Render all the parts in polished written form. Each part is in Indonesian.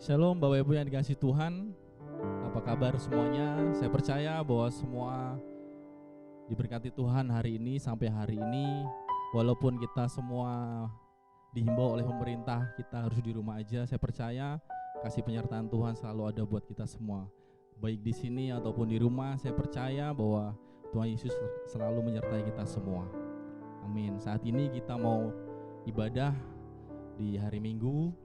Shalom Bapak Ibu yang dikasihi Tuhan. Apa kabar semuanya? Saya percaya bahwa semua diberkati Tuhan hari ini sampai hari ini. Walaupun kita semua dihimbau oleh pemerintah kita harus di rumah aja, saya percaya kasih penyertaan Tuhan selalu ada buat kita semua. Baik di sini ataupun di rumah, saya percaya bahwa Tuhan Yesus selalu menyertai kita semua. Amin. Saat ini kita mau ibadah di hari Minggu.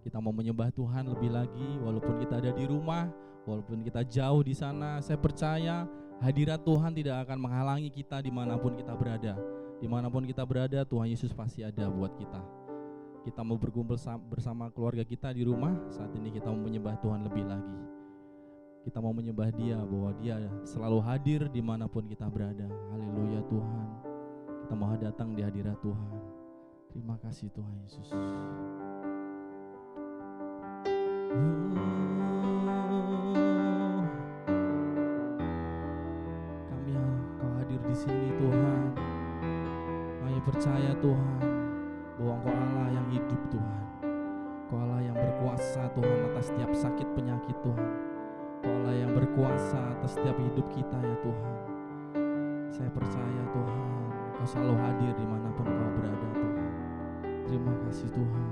Kita mau menyembah Tuhan lebih lagi, walaupun kita ada di rumah, walaupun kita jauh di sana. Saya percaya hadirat Tuhan tidak akan menghalangi kita dimanapun kita berada. Dimanapun kita berada, Tuhan Yesus pasti ada buat kita. Kita mau berkumpul bersama keluarga kita di rumah. Saat ini kita mau menyembah Tuhan lebih lagi. Kita mau menyembah Dia, bahwa Dia selalu hadir dimanapun kita berada. Haleluya Tuhan. Kita mau datang di hadirat Tuhan. Terima kasih Tuhan Yesus. Kau hadir di sini Tuhan. Kami percaya Tuhan bahwa Engkau Allah yang hidup Tuhan. Engkau Allah yang berkuasa Tuhan atas setiap sakit penyakit Tuhan. Engkau Allah yang berkuasa atas setiap hidup kita ya Tuhan. Saya percaya Tuhan, Engkau selalu hadir dimanapun Engkau berada Tuhan. Terima kasih Tuhan.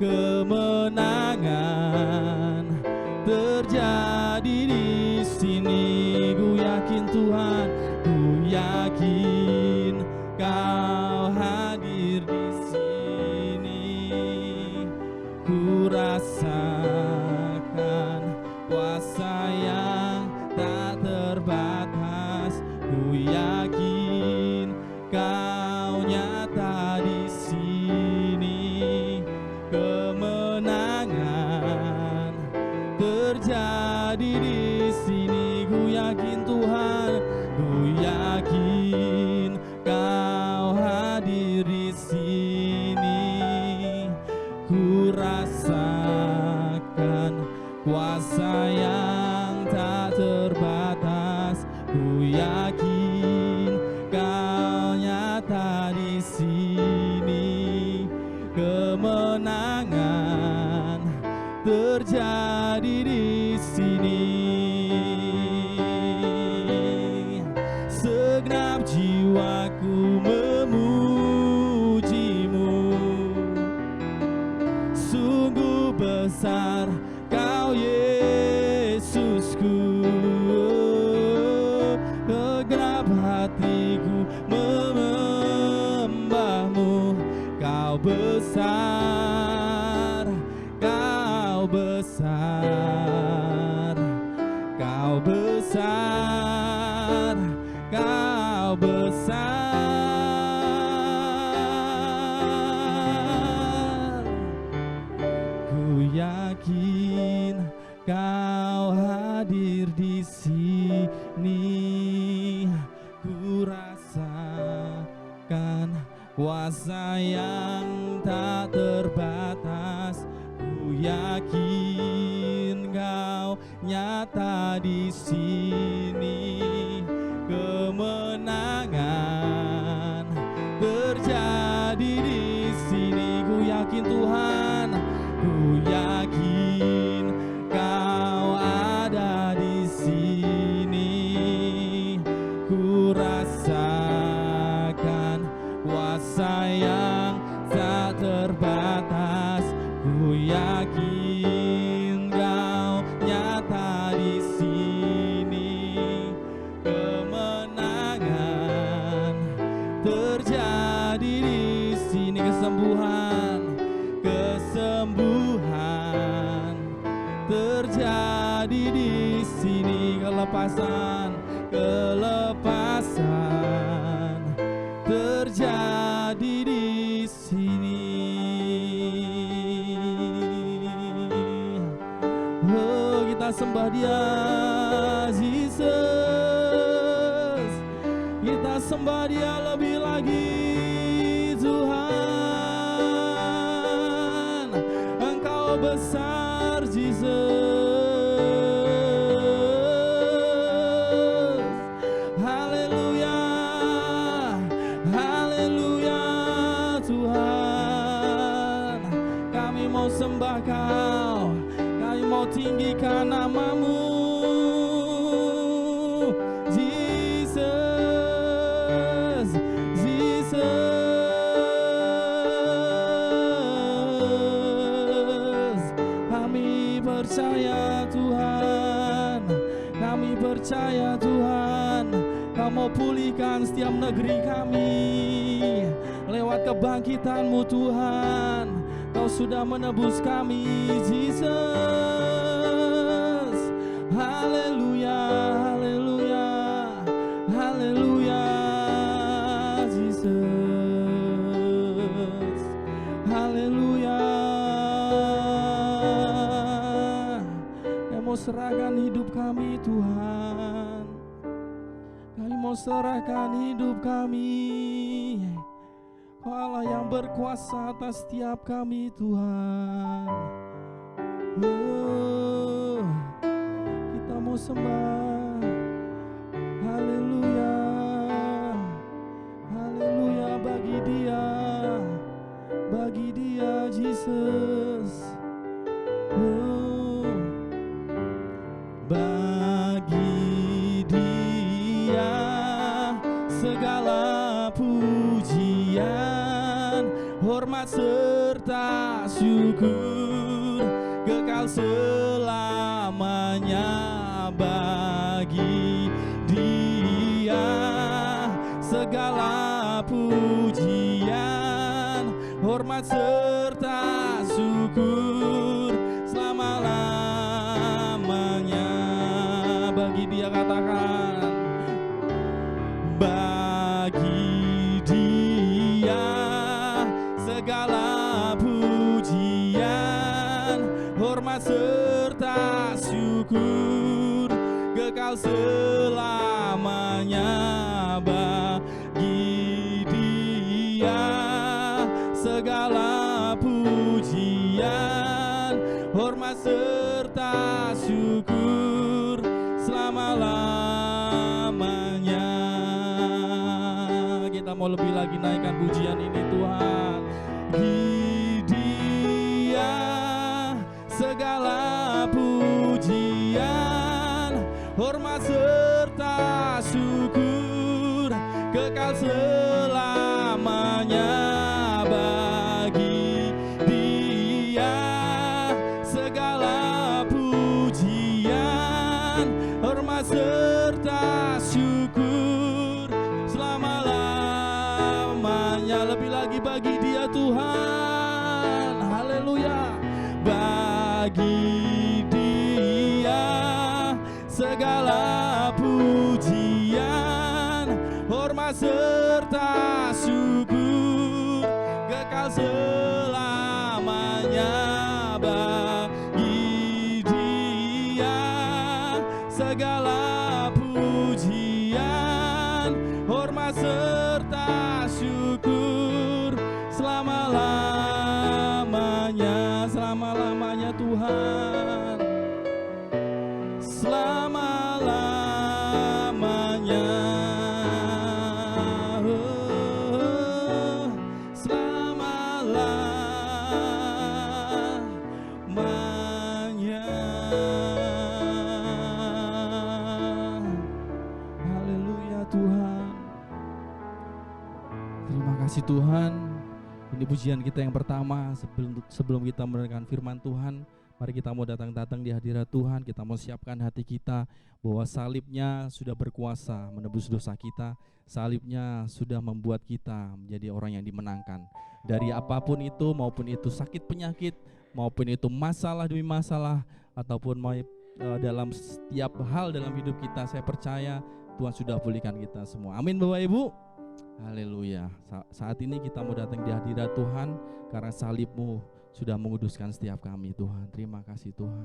Kemenangan Kau nyata di sini, kemenangan terjadi di sini. Ku yakin Tuhan, ku yakin Kau hadir di sini. Ku rasakan kuasa yang tak terbatas. Ku yakin Kau nyata di sini, kemenangan terjadi di sini. Segenap jiwaku memuji-Mu, sungguh besar Kau Yesusku. Segenap hatiku menyembah-Mu. Kau besar, Kau besar, Kau besar, Kau besar. Ku yakin Kau hadir di sini. Ku rasakan kuasa yang tak terbatas. Ku yakin Kau nyata di sini, kemenangan terjadi di sini. Ku yakin Tuhan, ku yakin Kau ada di sini. Ku rasakan kuasa yang tak terbatas. Ku yakin Kau nyata di sini, kemenangan terjadi di sini. Kesembuhan, kesembuhan terjadi di sini. Kelepasan, kelepasan terjadi di sini. Oh, kita sembah Dia, Jesus. Kita sembah Dia lebih lagi, Tuhan. Engkau besar, Jesus. Haleluya, haleluya, Tuhan. Kami mau sembah Kau, kami mau tinggikan nama-Mu, Jesus, Jesus. Kami percaya Tuhan, kami percaya Tuhan, Kau mau pulihkan setiap negeri kami lewat kebangkitan-Mu Tuhan. Kau sudah menebus kami, Jesus. Haleluya, haleluya, haleluya, Jesus. Haleluya. Kami mau serahkan hidup kami, Tuhan. Kami mau serahkan hidup kami. Kau Allah yang berkuasa atas setiap kami, Tuhan. Oh, kita mau sembah. Haleluya, haleluya bagi Dia, bagi Dia, Jesus. Oh, bagi Dia segala pujian, hormat serta syukur kekal selamanya. Bagi Dia segala pujian, hormat serta syukur selama-lamanya. Bagi Dia, katakan, bagi Dia segala pujian, hormat serta syukur kekal selamanya bagi Dia. Segala pujian, hormat serta syukur selama-lamanya. Kita mau lebih lagi naikkan pujian ini Tuhan. Di Dia segala pujian, hormat serta syukur kekal selamanya bagi Dia. Segala pujian, hormat serta syukur selama-lamanya. Lebih lagi bagi Dia Tuhan. Haleluya. Bagi Dia segala pujian, hormat serta syukur kekal selamanya bagi Dia. Segala pujian, hormat serta syukur selama-lamanya. Selama-lamanya Tuhan, selama-lamanya, selama-lamanya. Haleluya Tuhan. Terima kasih Tuhan. Ini pujian kita yang pertama sebelum kita mendengarkan firman Tuhan. Mari kita mau datang di hadirat Tuhan. Kita mau siapkan hati kita bahwa salibnya sudah berkuasa menebus dosa kita. Salibnya sudah membuat kita menjadi orang yang dimenangkan. Dari apapun itu, maupun itu sakit penyakit, maupun itu masalah demi masalah, ataupun dalam setiap hal dalam hidup kita, saya percaya Tuhan sudah pulihkan kita semua. Amin Bapak Ibu. Haleluya. Saat ini kita mau datang di hadirat Tuhan karena salib-Mu sudah menguduskan setiap kami Tuhan. Terima kasih Tuhan.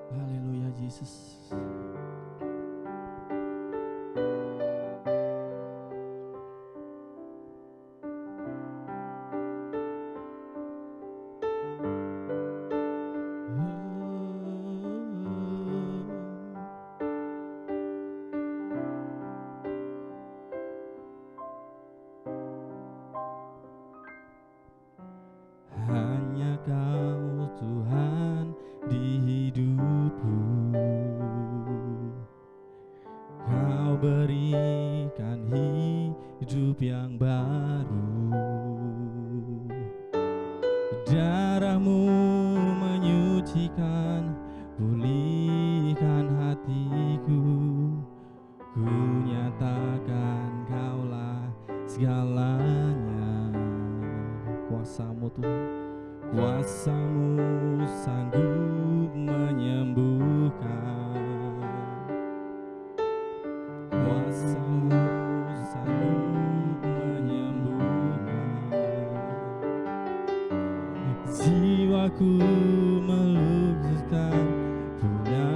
Haleluya Yesus. Kau Tuhan di hidupku, Kau berikan hidup yang baru. Darah-Mu menyucikan, pulihkan hatiku. Ku nyatakan Kaulah segalanya. Kuasa-Mu Tuhan, kuasa-Mu sanggup menyembuhkan. Kuasa-Mu sanggup menyembuhkan. Jiwaku melukiskan punya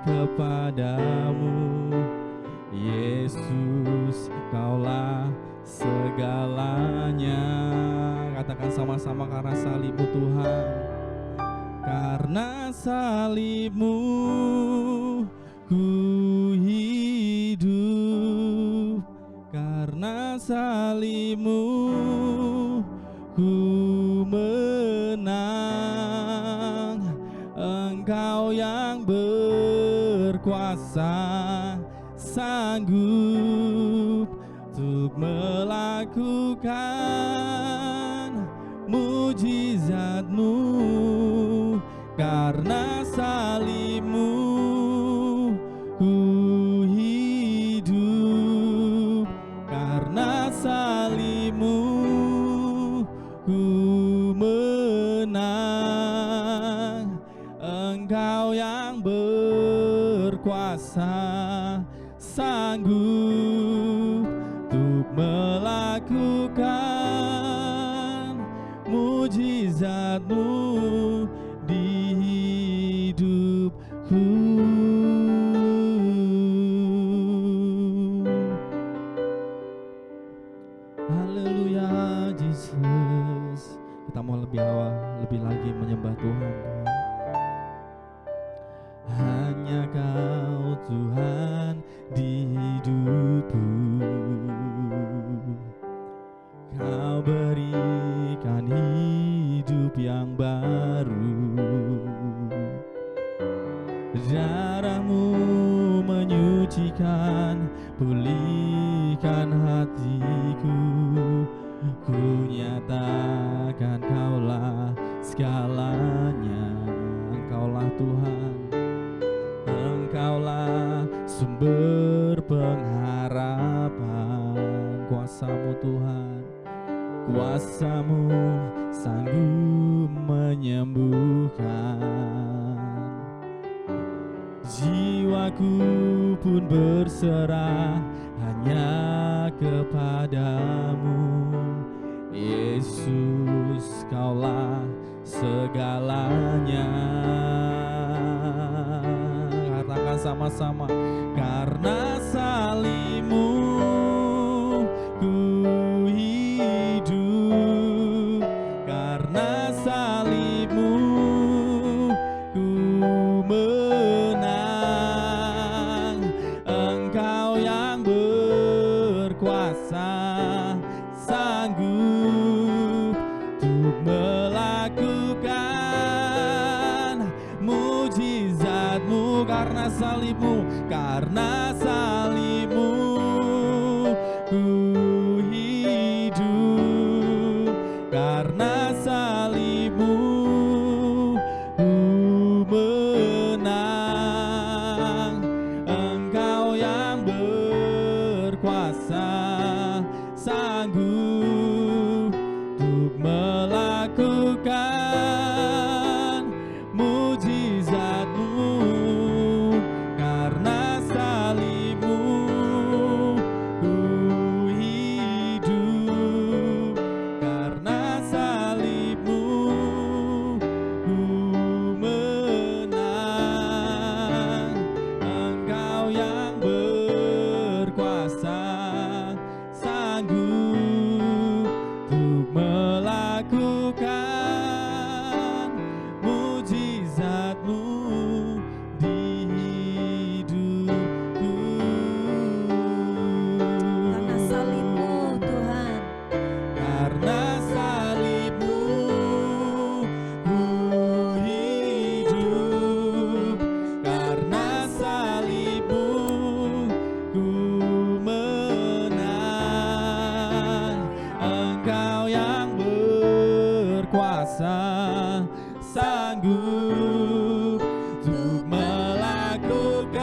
kepadamu. Yesus, Kaulah segalanya. Katakan sama-sama, karena salib-Mu Tuhan. Karena salib-Mu ku hidup. Karena salib-Mu ku menang. Engkau yang berkuasa, sanggup untuk melakukan mujizat-Mu. Karena salib-Mu ku hidup. Karena salib-Mu ku menang. Engkau yang berkuasa, sanggup untuk melakukan mujizat-Mu di hidupku. Haleluya Yesus. Kita mau lebih lagi menyembah Tuhan. Hanya Kau Tuhan di hidupku. Kau berikan hidup yang baru. Darah-Mu menyucikan, pulihkan hatiku. Ku nyatakan Kaulah segalanya. Engkaulah Tuhan, Engkaulah sumber pengharapan. Kuasa-Mu Tuhan, kuasa-Mu sanggup menyembuhkan. Jiwaku pun berserah hanya kepadamu. Yesus, Kaulah segalanya. Katakan sama-sama. Karena salib-Mu ku hidup. Karena salib-Mu ku menang. Engkau yang berkuasa, sanggup untuk melakukan mujizat-Mu. Karena salib-Mu, karena salib-Mu ku hidup. Karena salib-Mu ku menang. Engkau yang berkuasa, sanggup untuk melakukan mujizat-Mu. Karena salib-Mu ku hidup. Karena salib-Mu ku menang. Engkau yang berkuasa, sanggup untuk melakukan mujizat-Mu di hidupku. Karena salib-Mu Tuhan, Karena salib-Mu ku hidup. Karena salib-Mu ku menang. Engkau yang berkuasa, sanggup untuk melakukan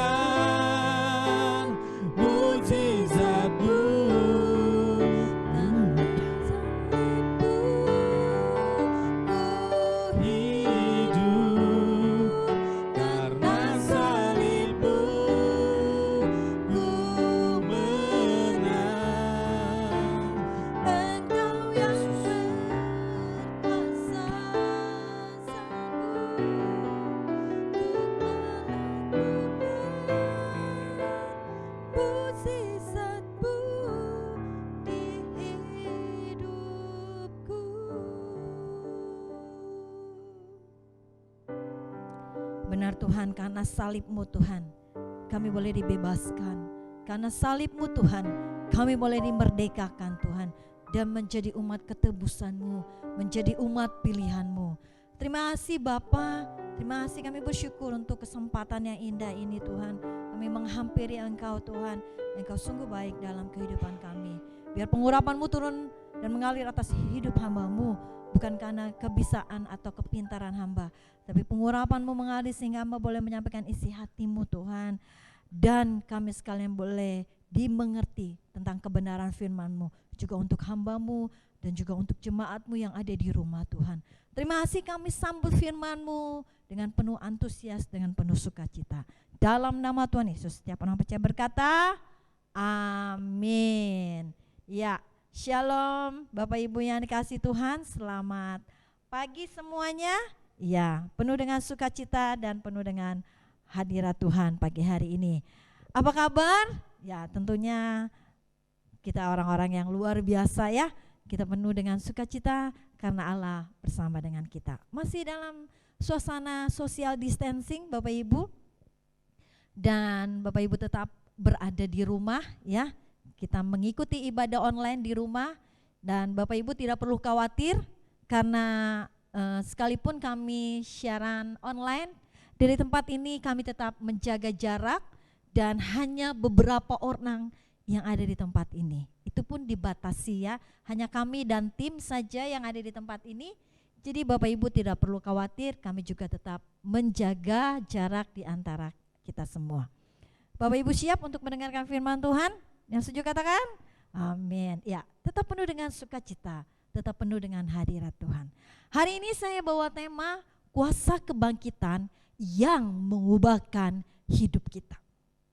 mujizat-Mu. Hidup. Karena salib-Mu ku menang. Engkau yang berkuasa, sanggup Benar Tuhan, karena salib-Mu Tuhan, kami boleh dibebaskan. Karena salib-Mu Tuhan, kami boleh dimerdekakan Tuhan, dan menjadi umat ketebusan-Mu, menjadi umat pilihan-Mu. Terima kasih Bapa, terima kasih, kami bersyukur untuk kesempatan yang indah ini Tuhan. Kami menghampiri Engkau Tuhan, Engkau sungguh baik dalam kehidupan kami. Biar pengurapan-Mu turun dan mengalir atas hidup hamba-Mu, bukan karena kebisaan atau kepintaran hamba, tapi pengurapan-Mu mengalir sehingga hamba boleh menyampaikan isi hati-Mu Tuhan. Dan kami sekalian boleh dimengerti tentang kebenaran firman-Mu, juga untuk hamba-Mu dan juga untuk jemaat-Mu yang ada di rumah Tuhan. Terima kasih, kami sambut firman-Mu dengan penuh antusias, dengan penuh sukacita. Dalam nama Tuhan Yesus, setiap orang percaya berkata, amin. Ya, Shalom Bapak Ibu yang dikasih Tuhan, selamat pagi semuanya. Ya, penuh dengan sukacita dan penuh dengan hadirat Tuhan pagi hari ini. Apa kabar? Ya, tentunya kita orang-orang yang luar biasa ya. Kita penuh dengan sukacita karena Allah bersama dengan kita. Masih dalam suasana social distancing Bapak Ibu. Dan Bapak Ibu tetap berada di rumah ya. Kita mengikuti ibadah online di rumah dan Bapak Ibu tidak perlu khawatir karena sekalipun kami siaran online dari tempat ini kami tetap menjaga jarak dan hanya beberapa orang yang ada di tempat ini. Itu pun dibatasi ya, hanya kami dan tim saja yang ada di tempat ini. Jadi Bapak Ibu tidak perlu khawatir, kami juga tetap menjaga jarak di antara kita semua. Bapak Ibu siap untuk mendengarkan firman Tuhan? Yang setuju katakan amin. Ya, tetap penuh dengan sukacita, tetap penuh dengan hadirat Tuhan. Hari ini saya bawa tema kuasa kebangkitan yang mengubahkan hidup kita.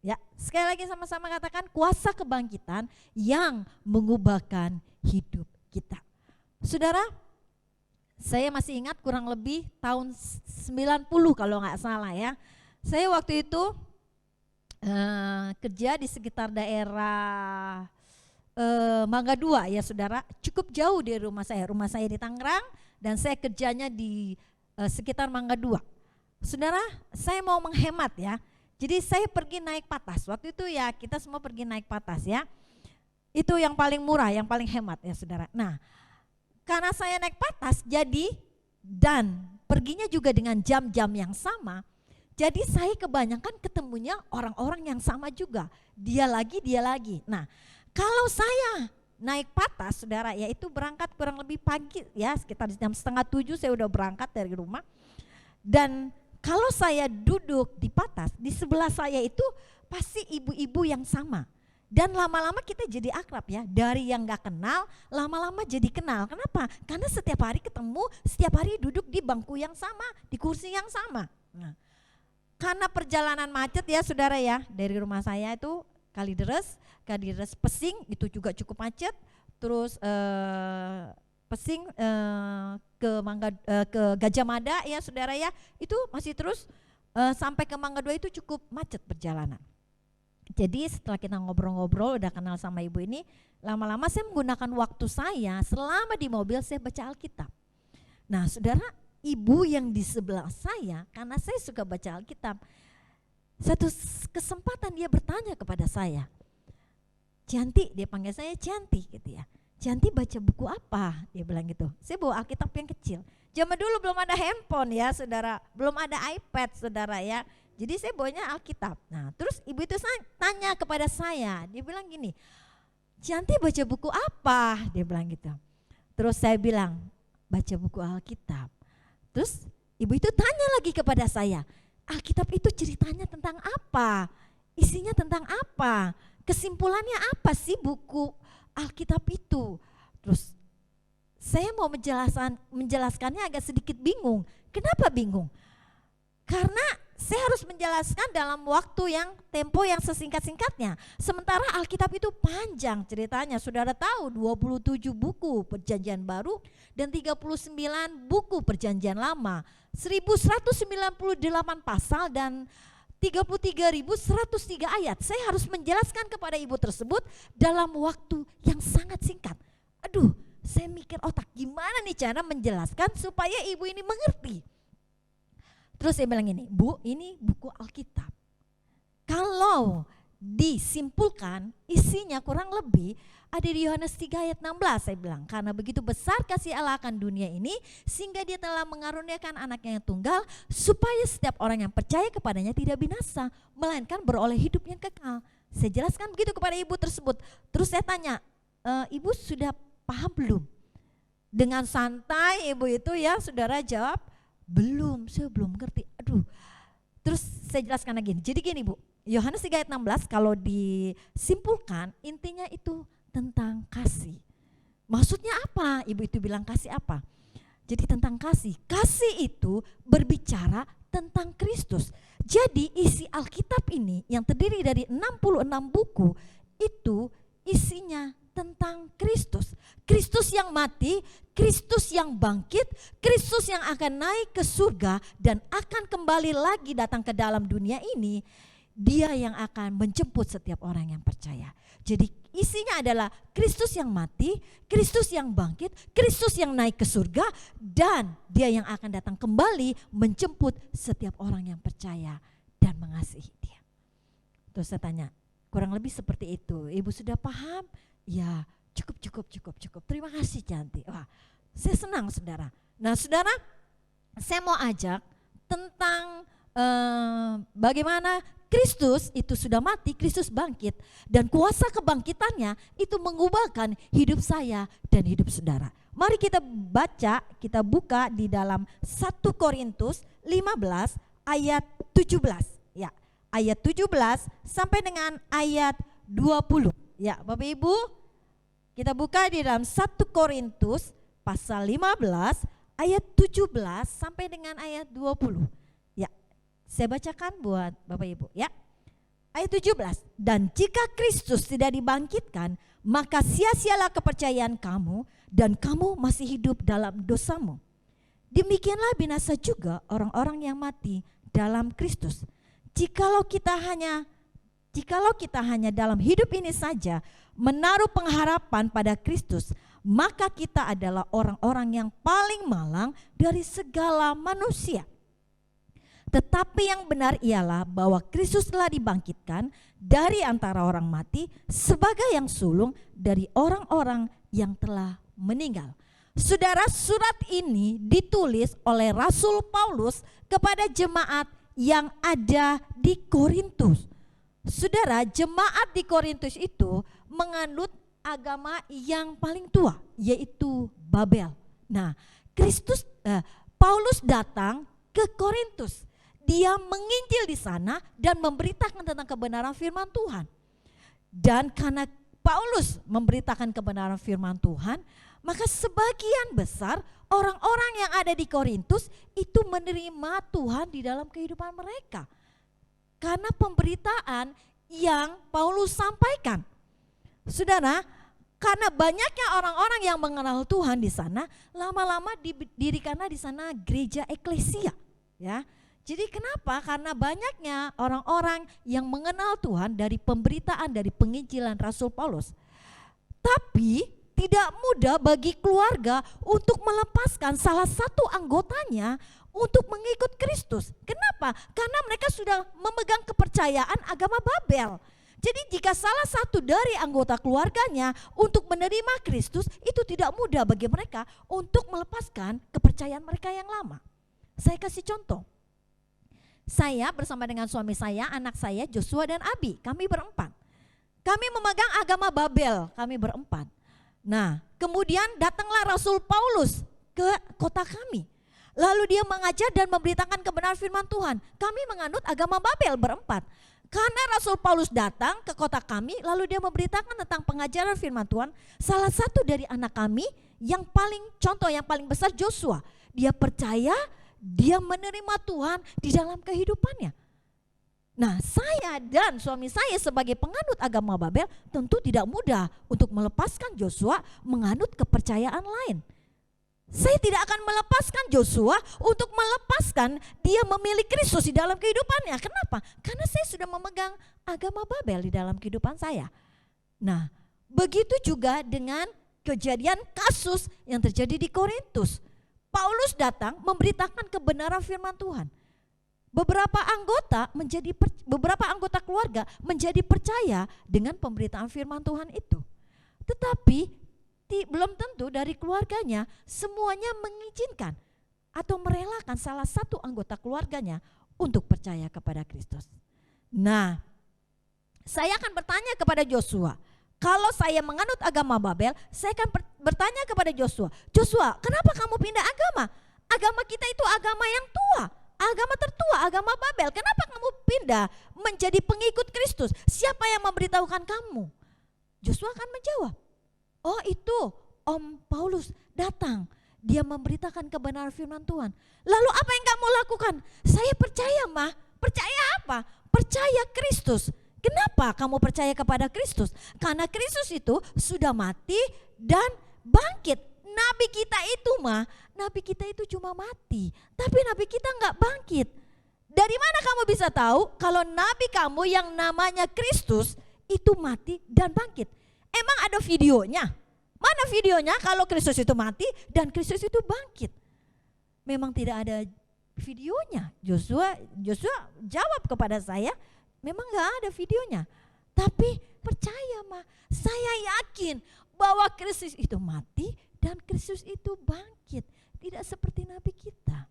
Ya, sekali lagi sama-sama katakan kuasa kebangkitan yang mengubahkan hidup kita. Saudara, saya masih ingat kurang lebih tahun 90 kalau nggak salah ya. Saya waktu itu kerja di sekitar daerah Mangga 2 ya saudara, cukup jauh dari rumah saya. Rumah saya di Tangerang dan saya kerjanya di sekitar Mangga 2. Saudara, saya mau menghemat ya. Jadi saya pergi naik patas. Waktu itu ya kita semua pergi naik patas ya. Itu yang paling murah, yang paling hemat ya saudara. Nah, karena saya naik patas jadi dan perginya juga dengan jam-jam yang sama. Jadi saya kebanyakan ketemunya orang-orang yang sama juga. Dia lagi. Nah, kalau saya naik patas saudara, yaitu berangkat kurang lebih pagi ya, sekitar jam 6:30 saya udah berangkat dari rumah. Dan kalau saya duduk di patas, di sebelah saya itu pasti ibu-ibu yang sama. Dan lama-lama kita jadi akrab ya, dari yang gak kenal lama-lama jadi kenal. Kenapa? Karena setiap hari ketemu, setiap hari duduk di bangku yang sama, di kursi yang sama. Nah, karena perjalanan macet ya saudara ya, dari rumah saya itu Kalideres Pesing itu juga cukup macet. Terus Pesing ke Gajah Mada ya saudara ya, itu masih terus sampai ke Mangga 2 itu cukup macet perjalanan. Jadi setelah kita ngobrol-ngobrol udah kenal sama ibu ini, lama-lama saya menggunakan waktu saya selama di mobil saya baca Alkitab. Nah saudara, ibu yang di sebelah saya, karena saya suka baca Alkitab, satu kesempatan dia bertanya kepada saya, Cianti, dia panggil saya Cianti gitu ya. Cianti baca buku apa? Dia bilang gitu. Saya bawa Alkitab yang kecil. Zaman dulu belum ada handphone ya saudara, belum ada iPad saudara ya. Jadi saya bawanya Alkitab. Nah terus ibu itu tanya kepada saya, dia bilang gini, Cianti baca buku apa? Dia bilang gitu. Terus saya bilang, baca buku Alkitab. Terus ibu itu tanya lagi kepada saya, Alkitab itu ceritanya tentang apa? Isinya tentang apa? Kesimpulannya apa sih buku Alkitab itu? Terus saya mau menjelaskannya agak sedikit bingung. Kenapa bingung? Karena saya harus menjelaskan dalam waktu yang tempo yang sesingkat-singkatnya. Sementara Alkitab itu panjang ceritanya. Saudara tahu 27 buku Perjanjian Baru dan 39 buku Perjanjian Lama. 1198 pasal dan 33.103 ayat. Saya harus menjelaskan kepada ibu tersebut dalam waktu yang sangat singkat. Aduh, saya mikir otak gimana nih cara menjelaskan supaya ibu ini mengerti. Terus saya bilang ini, Bu, ini buku Alkitab. Kalau disimpulkan isinya kurang lebih ada di Yohanes 3 ayat 16 saya bilang. Karena begitu besar kasih Allah akan dunia ini sehingga dia telah mengaruniakan anaknya yang tunggal supaya setiap orang yang percaya kepadanya tidak binasa melainkan beroleh hidup yang kekal. Saya jelaskan begitu kepada ibu tersebut. Terus saya tanya, ibu sudah paham belum? Dengan santai ibu itu ya saudara jawab, belum, saya belum ngerti. Aduh. Terus saya jelaskan lagi. Jadi gini Bu, Yohanes 3 ayat 16 kalau disimpulkan intinya itu tentang kasih. Maksudnya apa? Ibu itu bilang kasih apa? Jadi tentang kasih. Kasih itu berbicara tentang Kristus. Jadi isi Alkitab ini yang terdiri dari 66 buku itu isinya tentang Kristus. Kristus yang mati, Kristus yang bangkit, Kristus yang akan naik ke surga dan akan kembali lagi datang ke dalam dunia ini. Dia yang akan menjemput setiap orang yang percaya. Jadi isinya adalah Kristus yang mati, Kristus yang bangkit, Kristus yang naik ke surga, dan Dia yang akan datang kembali menjemput setiap orang yang percaya dan mengasihi Dia. Terus saya tanya, kurang lebih seperti itu. Ibu sudah paham? Ya, cukup. Terima kasih cantik. Wah, saya senang saudara. Nah saudara, saya mau ajak tentang bagaimana Kristus itu sudah mati, Kristus bangkit, dan kuasa kebangkitannya itu mengubahkan hidup saya dan hidup saudara. Mari kita baca, kita buka di dalam 1 Korintus 15 ayat 17. Ya, ayat 17 sampai dengan ayat 20. Ya, Bapak Ibu, kita buka di dalam 1 Korintus pasal 15 ayat 17 sampai dengan ayat 20. Saya bacakan buat Bapak Ibu ya. Ayat 17. Dan jika Kristus tidak dibangkitkan, maka sia-sialah kepercayaan kamu dan kamu masih hidup dalam dosamu. Demikianlah binasa juga orang-orang yang mati dalam Kristus. Jikalau kita hanya dalam hidup ini saja menaruh pengharapan pada Kristus, maka kita adalah orang-orang yang paling malang dari segala manusia. Tetapi yang benar ialah bahwa Kristus telah dibangkitkan dari antara orang mati sebagai yang sulung dari orang-orang yang telah meninggal. Saudara, surat ini ditulis oleh Rasul Paulus kepada jemaat yang ada di Korintus. Saudara, jemaat di Korintus itu menganut agama yang paling tua, yaitu Babel. Nah, Paulus datang ke Korintus. Dia menginjil di sana dan memberitakan tentang kebenaran firman Tuhan. Dan karena Paulus memberitakan kebenaran firman Tuhan, maka sebagian besar orang-orang yang ada di Korintus itu menerima Tuhan di dalam kehidupan mereka. Karena pemberitaan yang Paulus sampaikan. Saudara, karena banyaknya orang-orang yang mengenal Tuhan di sana, lama-lama didirikanlah di sana gereja eklesia, ya. Jadi kenapa? Karena banyaknya orang-orang yang mengenal Tuhan dari pemberitaan, dari penginjilan Rasul Paulus. Tapi tidak mudah bagi keluarga untuk melepaskan salah satu anggotanya untuk mengikut Kristus. Kenapa? Karena mereka sudah memegang kepercayaan agama Babel. Jadi jika salah satu dari anggota keluarganya untuk menerima Kristus, itu tidak mudah bagi mereka untuk melepaskan kepercayaan mereka yang lama. Saya kasih contoh. Saya bersama dengan suami saya, anak saya, Joshua dan Abi, kami berempat. Kami memegang agama Babel, kami berempat. Nah, kemudian datanglah Rasul Paulus ke kota kami. Lalu dia mengajar dan memberitakan kebenaran firman Tuhan. Kami menganut agama Babel berempat. Karena Rasul Paulus datang ke kota kami, lalu dia memberitakan tentang pengajaran firman Tuhan. Salah satu dari anak kami yang paling besar Joshua. Dia percaya, dia menerima Tuhan di dalam kehidupannya. Nah, saya dan suami saya sebagai penganut agama Babel tentu tidak mudah untuk melepaskan Joshua menganut kepercayaan lain. Saya tidak akan melepaskan Joshua untuk melepaskan dia memilih Kristus di dalam kehidupannya. Kenapa? Karena saya sudah memegang agama Babel di dalam kehidupan saya. Nah, begitu juga dengan kejadian kasus yang terjadi di Korintus. Paulus datang memberitakan kebenaran firman Tuhan. Beberapa anggota keluarga menjadi percaya dengan pemberitaan firman Tuhan itu. Tetapi belum tentu dari keluarganya semuanya mengizinkan atau merelakan salah satu anggota keluarganya untuk percaya kepada Kristus. Nah, saya akan bertanya kepada Joshua. Kalau saya menganut agama Babel, saya akan bertanya kepada Joshua, Joshua, kenapa kamu pindah agama? Agama kita itu agama yang tua, agama tertua, agama Babel. Kenapa kamu pindah menjadi pengikut Kristus? Siapa yang memberitahukan kamu? Joshua akan menjawab, oh itu Om Paulus datang, dia memberitakan kebenaran firman Tuhan. Lalu apa yang kamu lakukan? Saya percaya, Mah. Percaya apa? Percaya Kristus. Kenapa kamu percaya kepada Kristus? Karena Kristus itu sudah mati dan bangkit. Nabi kita itu cuma mati, tapi nabi kita nggak bangkit. Dari mana kamu bisa tahu kalau nabi kamu yang namanya Kristus itu mati dan bangkit? Emang ada videonya? Mana videonya kalau Kristus itu mati dan Kristus itu bangkit? Memang tidak ada videonya. Joshua jawab kepada saya, memang nggak ada videonya. Tapi percaya mah, saya yakin bahwa Kristus itu mati dan Kristus itu bangkit. Tidak seperti nabi kita.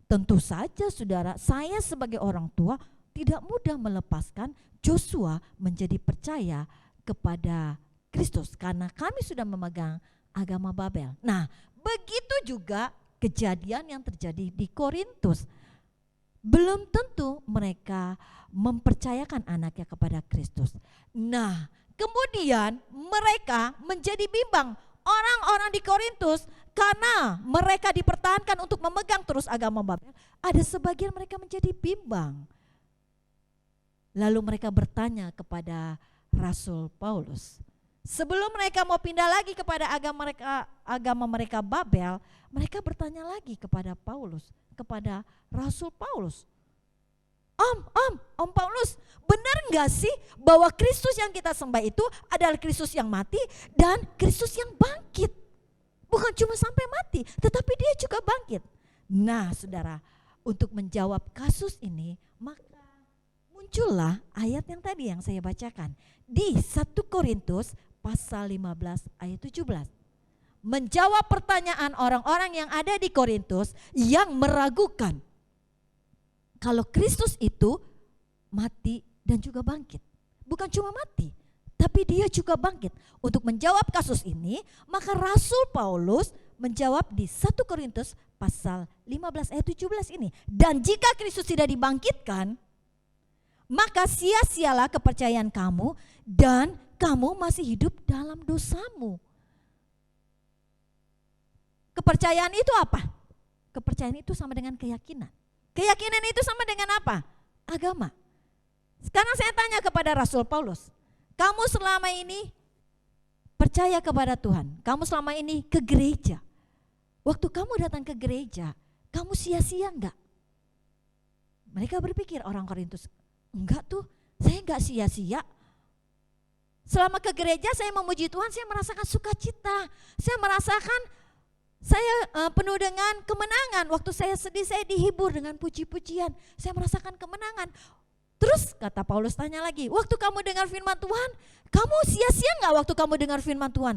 Tentu saja saudara, saya sebagai orang tua tidak mudah melepaskan Joshua menjadi percaya kepada Kristus karena kami sudah memegang agama Babel. Nah, begitu juga kejadian yang terjadi di Korintus. Belum tentu mereka mempercayakan anaknya kepada Kristus. Nah, kemudian mereka menjadi bimbang. Orang-orang di Korintus karena mereka dipertahankan untuk memegang terus agama Babel, ada sebagian mereka menjadi bimbang. Lalu mereka bertanya kepada Rasul Paulus. Sebelum mereka mau pindah lagi kepada agama mereka Babel, mereka bertanya lagi kepada Paulus, kepada Rasul Paulus. Om Paulus, benar gak sih bahwa Kristus yang kita sembah itu adalah Kristus yang mati dan Kristus yang bangkit? Bukan cuma sampai mati, tetapi dia juga bangkit. Nah saudara, untuk menjawab kasus ini, maka muncullah ayat yang tadi yang saya bacakan. Di 1 Korintus pasal 15 ayat 17. Menjawab pertanyaan orang-orang yang ada di Korintus yang meragukan kalau Kristus itu mati dan juga bangkit. Bukan cuma mati, tapi dia juga bangkit. Untuk menjawab kasus ini, maka Rasul Paulus menjawab di 1 Korintus pasal 15 ayat 17 ini. Dan jika Kristus tidak dibangkitkan, maka sia-sialah kepercayaan kamu dan kamu masih hidup dalam dosamu. Kepercayaan itu apa? Kepercayaan itu sama dengan keyakinan. Keyakinan itu sama dengan apa? Agama. Sekarang saya tanya kepada Rasul Paulus, kamu selama ini percaya kepada Tuhan, kamu selama ini ke gereja. Waktu kamu datang ke gereja, kamu sia-sia enggak? Mereka berpikir orang Korintus, enggak tuh, saya enggak sia-sia. Selama ke gereja saya memuji Tuhan, saya merasakan sukacita, saya merasakan saya penuh dengan kemenangan. Waktu saya sedih saya dihibur dengan puji-pujian. Saya merasakan kemenangan. Terus kata Paulus tanya lagi, waktu kamu dengar firman Tuhan, kamu sia-sia enggak waktu kamu dengar firman Tuhan?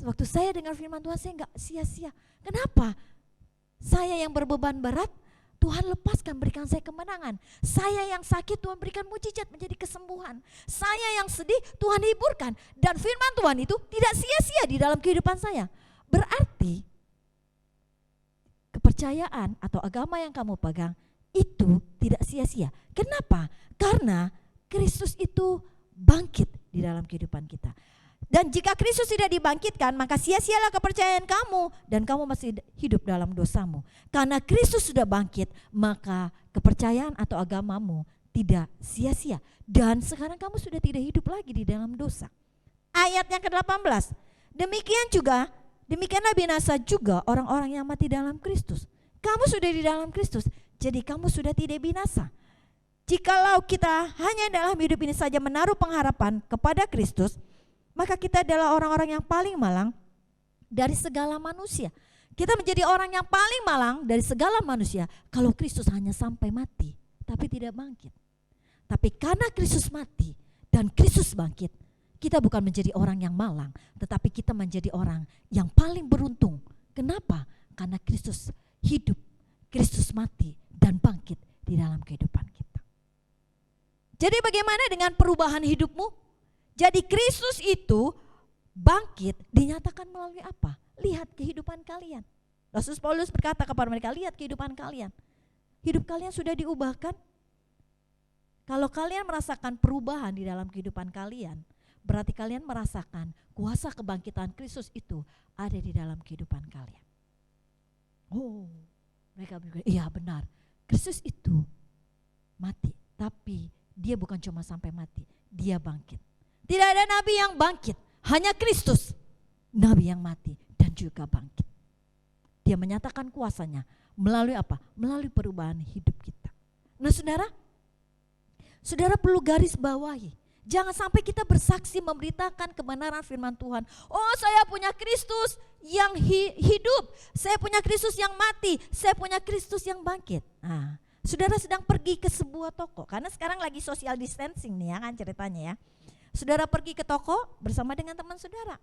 Waktu saya dengar firman Tuhan saya enggak sia-sia. Kenapa? Saya yang berbeban berat, Tuhan lepaskan, berikan saya kemenangan. Saya yang sakit, Tuhan berikan mujizat menjadi kesembuhan. Saya yang sedih, Tuhan hiburkan. Dan firman Tuhan itu tidak sia-sia di dalam kehidupan saya. Berarti kepercayaan atau agama yang kamu pegang itu tidak sia-sia. Kenapa? Karena Kristus itu bangkit di dalam kehidupan kita. Dan jika Kristus tidak dibangkitkan, maka sia-sialah kepercayaan kamu dan kamu masih hidup dalam dosamu. Karena Kristus sudah bangkit, maka kepercayaan atau agamamu tidak sia-sia. Dan sekarang kamu sudah tidak hidup lagi di dalam dosa. Ayat yang ke-18. Demikianlah binasa juga orang-orang yang mati dalam Kristus. Kamu sudah di dalam Kristus, jadi kamu sudah tidak binasa. Jikalau kita hanya dalam hidup ini saja menaruh pengharapan kepada Kristus, maka kita adalah orang-orang yang paling malang dari segala manusia. Kita menjadi orang yang paling malang dari segala manusia kalau Kristus hanya sampai mati, tapi tidak bangkit. Tapi karena Kristus mati dan Kristus bangkit, kita bukan menjadi orang yang malang, tetapi kita menjadi orang yang paling beruntung. Kenapa? Karena Kristus hidup, Kristus mati dan bangkit di dalam kehidupan kita. Jadi bagaimana dengan perubahan hidupmu? Jadi Kristus itu bangkit dinyatakan melalui apa? Lihat kehidupan kalian. Rasul Paulus berkata kepada mereka, lihat kehidupan kalian. Hidup kalian sudah diubahkan. Kalau kalian merasakan perubahan di dalam kehidupan kalian, berarti kalian merasakan kuasa kebangkitan Kristus itu ada di dalam kehidupan kalian. Mereka berkata, iya benar, Kristus itu mati, tapi dia bukan cuma sampai mati, dia bangkit. Tidak ada nabi yang bangkit, hanya Kristus, nabi yang mati dan juga bangkit. Dia menyatakan kuasanya melalui apa? Melalui perubahan hidup kita. Nah saudara perlu garis bawahi. Jangan sampai kita bersaksi memberitakan kebenaran firman Tuhan. Oh, saya punya Kristus yang hidup, saya punya Kristus yang mati, saya punya Kristus yang bangkit. Nah, saudara sedang pergi ke sebuah toko, karena sekarang lagi social distancing nih ya kan ceritanya ya. Saudara pergi ke toko bersama dengan teman saudara.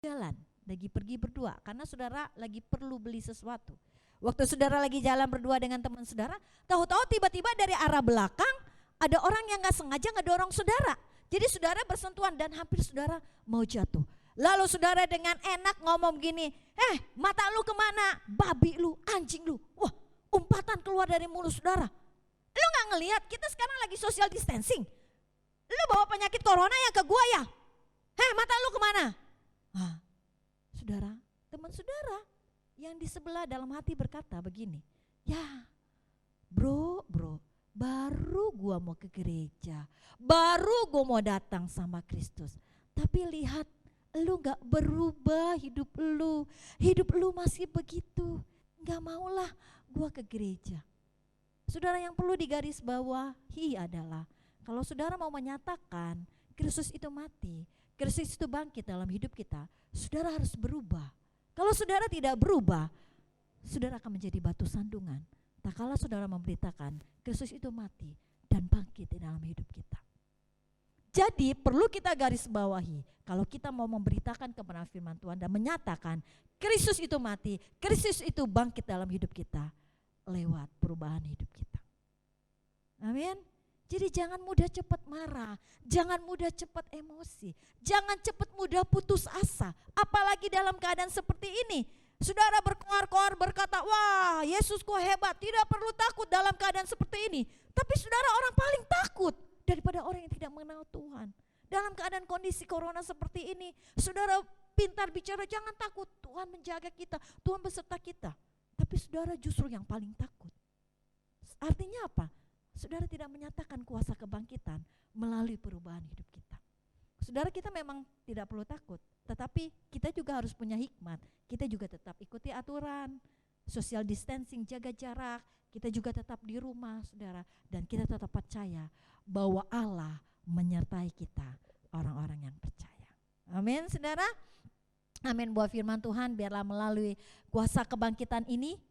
Jalan, lagi pergi berdua, karena saudara lagi perlu beli sesuatu. Waktu saudara lagi jalan berdua dengan teman saudara, tahu-tahu tiba-tiba dari arah belakang ada orang yang gak sengaja ngedorong saudara. Jadi saudara bersentuhan dan hampir saudara mau jatuh. Lalu saudara dengan enak ngomong gini, mata lu kemana? Babi lu, anjing lu. Wah, umpatan keluar dari mulut saudara. Lu gak ngelihat kita sekarang lagi social distancing. Lu bawa penyakit corona yang ke gua ya? Mata lu kemana? Nah, saudara, teman saudara yang di sebelah dalam hati berkata begini, ya bro, baru gua mau ke gereja, baru gua mau datang sama Kristus. Tapi lihat, lu gak berubah hidup lu masih begitu. Gak maulah gua ke gereja. Saudara, yang perlu digarisbawahi adalah kalau saudara mau menyatakan Kristus itu mati, Kristus itu bangkit dalam hidup kita, saudara harus berubah. Kalau saudara tidak berubah, saudara akan menjadi batu sandungan. Tak kala saudara memberitakan Kristus itu mati dan bangkit di dalam hidup kita. Jadi perlu kita garis bawahi, kalau kita mau memberitakan kebenaran firman Tuhan dan menyatakan Kristus itu mati, Kristus itu bangkit dalam hidup kita lewat perubahan hidup kita. Amin. Jadi jangan mudah cepat marah, jangan mudah cepat emosi, jangan cepat mudah putus asa, apalagi dalam keadaan seperti ini. Saudara berkoar-koar berkata, wah Yesus kok hebat, tidak perlu takut dalam keadaan seperti ini. Tapi saudara, orang paling takut daripada orang yang tidak mengenal Tuhan. Dalam keadaan kondisi corona seperti ini, saudara pintar bicara, jangan takut, Tuhan menjaga kita, Tuhan beserta kita. Tapi saudara justru yang paling takut. Artinya apa? Saudara tidak menyatakan kuasa kebangkitan melalui perubahan hidup kita. Saudara, kita memang tidak perlu takut, tetapi kita juga harus punya hikmat. Kita juga tetap ikuti aturan, social distancing, jaga jarak. Kita juga tetap di rumah, saudara. Dan kita tetap percaya bahwa Allah menyertai kita, orang-orang yang percaya. Amin, saudara. Amin, buat firman Tuhan, biarlah melalui kuasa kebangkitan ini,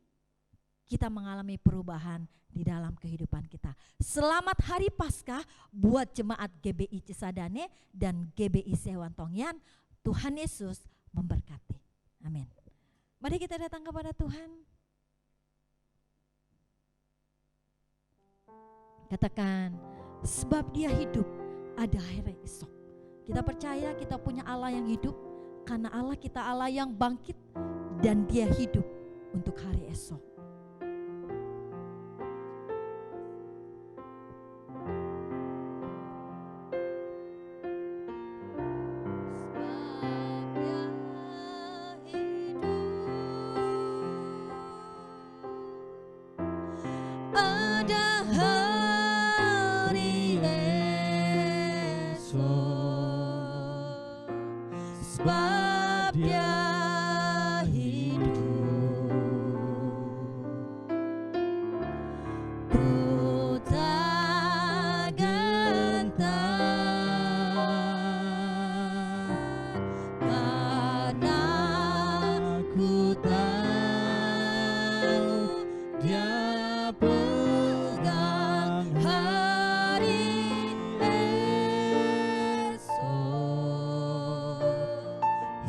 kita mengalami perubahan di dalam kehidupan kita. Selamat Hari Paskah buat jemaat GBI Cisadane dan GBI Sewan Tongyan. Tuhan Yesus memberkati. Amin. Mari kita datang kepada Tuhan. Katakan, sebab Dia hidup, ada hari esok. Kita percaya kita punya Allah yang hidup, karena Allah kita Allah yang bangkit dan Dia hidup untuk hari esok.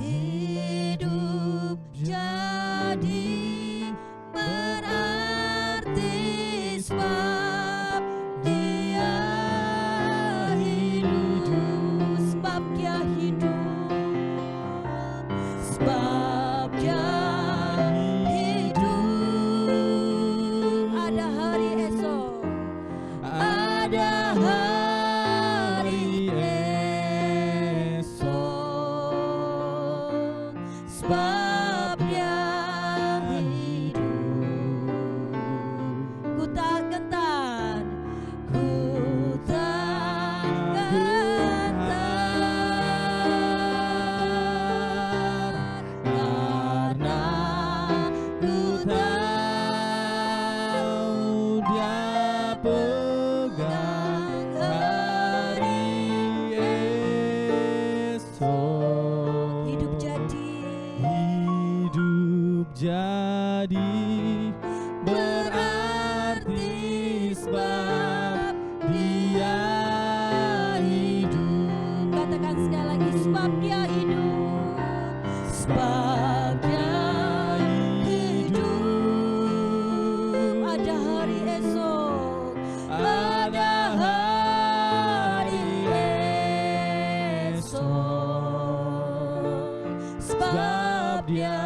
He jadi berarti sebab Dia hidup. Katakan sekali lagi, sebab Dia hidup. Sebab Dia hidup. Ada hari esok, ada hari esok. Sebab Dia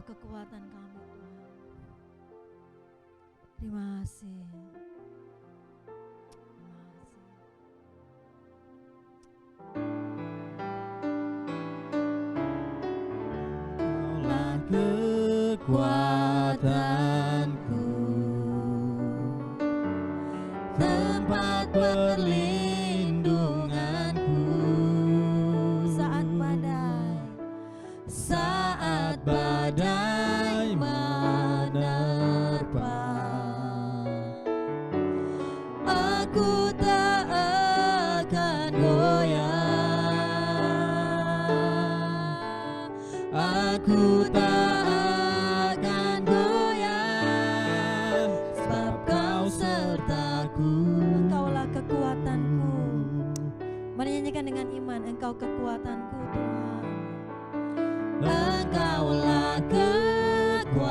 kekuatan kami, Tuhan. Terima kasih. Kaulah kekuatanku, tempat perlindunganku saat badai menerpa. Aku tak akan goyah. Aku tak akan goyah, sebab Kau sertaku. Engkaulah kekuatanku. Mari nyanyikan dengan iman. Engkau kekuatanku, Tuhan. Engkaulah kekuatanku,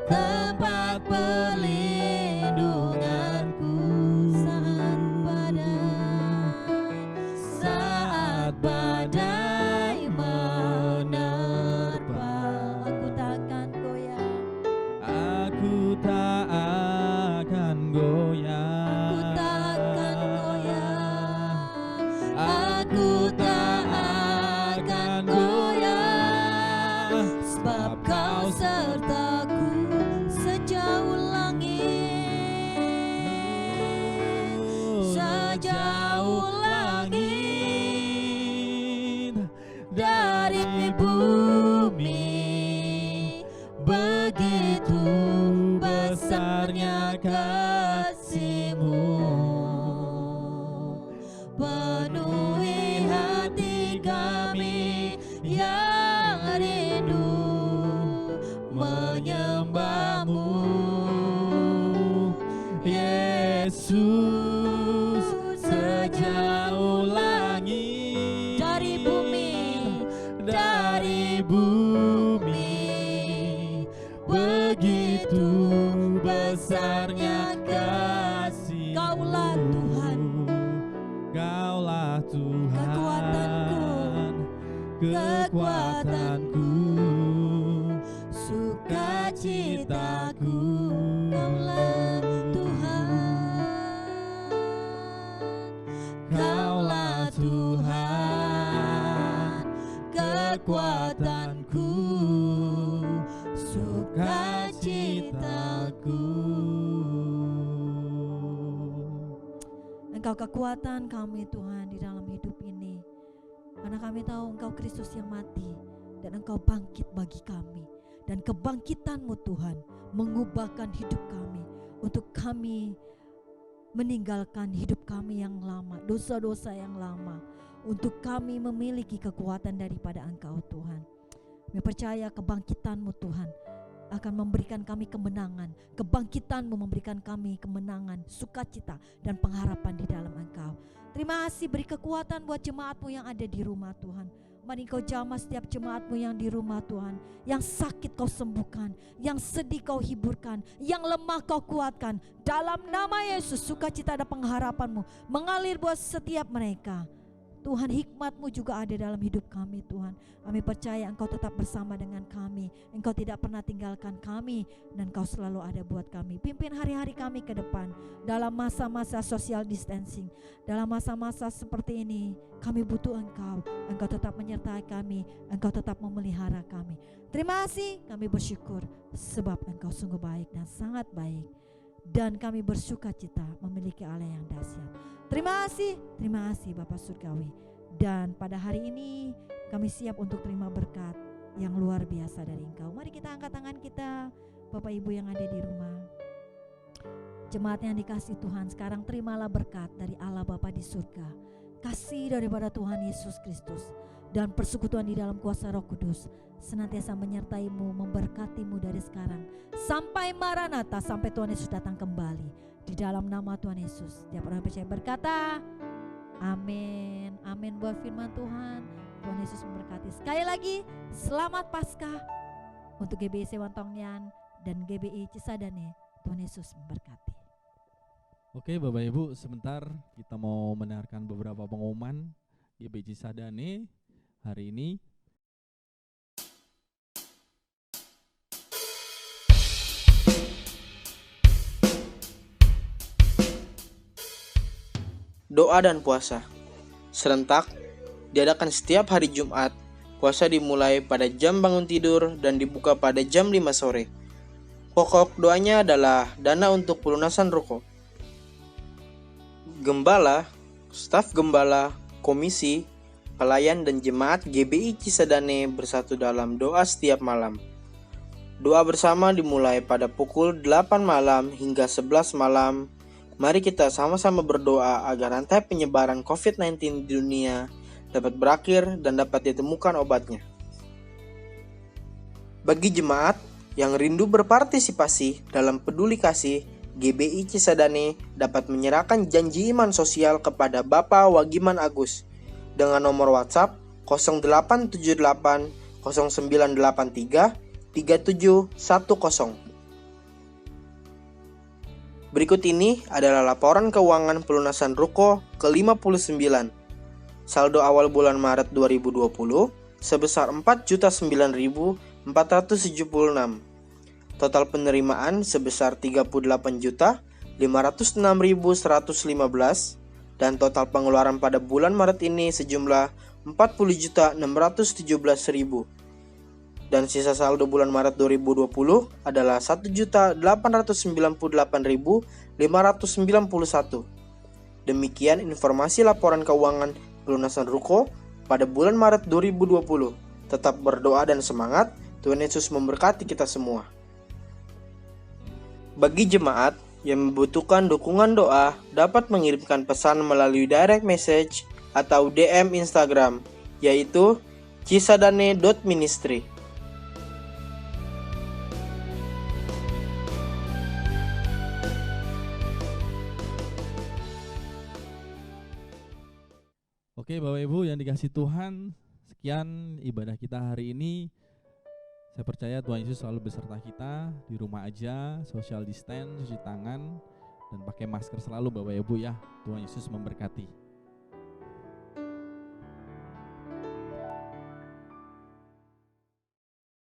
tempat perlindunganku saat badai menerpa. Aku tak akan goyah. Aku tak akan goyah. Aku tak akan goyah, sebab Kau sertaku sejauh langit, sejauh langit dari bumi. Begitu besarnya kasih-Mu, penuhi hati kami yang rindu bumi, begitu besarnya kasih-Mu. Kaulah Tuhan, Kaulah Tuhan, kekuatanku, sukacitaku. Kaulah Tuhan, Kaulah Tuhan, kekuatanku, sukacitaku. Engkau kekuatan kami Tuhan di dalam hidup ini. Karena kami tahu Engkau Kristus yang mati dan Engkau bangkit bagi kami. Dan kebangkitan-Mu Tuhan mengubahkan hidup kami untuk kami meninggalkan hidup kami yang lama, dosa-dosa yang lama, untuk kami memiliki kekuatan daripada Engkau Tuhan. Kami percaya kebangkitan-Mu Tuhan akan memberikan kami kemenangan. Kebangkitan-Mu memberikan kami kemenangan, sukacita dan pengharapan di dalam Engkau. Terima kasih, beri kekuatan buat jemaat-Mu yang ada di rumah Tuhan. Mari Kau jamah setiap jemaat-Mu yang di rumah Tuhan. Yang sakit Kau sembuhkan, yang sedih Kau hiburkan, yang lemah Kau kuatkan. Dalam nama Yesus, sukacita dan pengharapan-Mu mengalir buat setiap mereka. Tuhan, hikmat-Mu juga ada dalam hidup kami Tuhan. Kami percaya Engkau tetap bersama dengan kami. Engkau tidak pernah tinggalkan kami, dan Engkau selalu ada buat kami. Pimpin hari-hari kami ke depan dalam masa-masa social distancing. Dalam masa-masa seperti ini kami butuh Engkau. Engkau tetap menyertai kami, Engkau tetap memelihara kami. Terima kasih, kami bersyukur sebab Engkau sungguh baik dan sangat baik. Dan kami bersukacita memiliki Allah yang dahsyat. Terima kasih Bapa Surgawi. Dan pada hari ini kami siap untuk terima berkat yang luar biasa dari Engkau. Mari kita angkat tangan kita, Bapak Ibu yang ada di rumah. Jemaat yang dikasih Tuhan, sekarang terimalah berkat dari Allah Bapa di surga, kasih daripada Tuhan Yesus Kristus, dan persekutuan di dalam kuasa Roh Kudus senantiasa menyertai-Mu, memberkati-Mu dari sekarang sampai Maranatha, sampai Tuhan Yesus datang kembali. Di dalam nama Tuhan Yesus, tiap orang percaya berkata amin. Amin buat firman Tuhan. Tuhan Yesus memberkati. Sekali lagi selamat Paskah untuk GBI Sewantongnian dan GBI Cisadane. Tuhan Yesus memberkati. Oke Bapak Ibu, sebentar kita mau mendengarkan beberapa pengumuman GBI Cisadane hari ini. Doa dan puasa serentak diadakan setiap hari Jumat. Puasa dimulai pada jam bangun tidur dan dibuka pada jam 5 sore. Pokok doanya adalah dana untuk pelunasan ruko. Gembala, staf gembala, komisi, pelayan dan jemaat GBI Cisadane bersatu dalam doa setiap malam. Doa bersama dimulai pada pukul 8 malam hingga 11 malam. Mari kita sama-sama berdoa agar rantai penyebaran COVID-19 di dunia dapat berakhir dan dapat ditemukan obatnya. Bagi jemaat yang rindu berpartisipasi dalam peduli kasih, GBI Cisadane dapat menyerahkan janji iman sosial kepada Bapak Wagiman Agus dengan nomor WhatsApp 0878 0983 3710. Berikut ini adalah laporan keuangan pelunasan ruko ke-59. Saldo awal bulan Maret 2020 sebesar 4.009.476. Total penerimaan sebesar 38.506.115 dan total pengeluaran pada bulan Maret ini sejumlah 40.617.000. Dan sisa saldo bulan Maret 2020 adalah 1.898.591. Demikian informasi laporan keuangan pelunasan ruko pada bulan Maret 2020. Tetap berdoa dan semangat, Tuhan Yesus memberkati kita semua. Bagi jemaat yang membutuhkan dukungan doa, dapat mengirimkan pesan melalui direct message atau DM Instagram, yaitu cisadane.ministry. Oke Bapak Ibu yang dikasih Tuhan, demikian ibadah kita hari ini. Saya percaya Tuhan Yesus selalu beserta kita di rumah aja, social distance, cuci tangan, dan pakai masker selalu Bapak Ibu ya. Tuhan Yesus memberkati.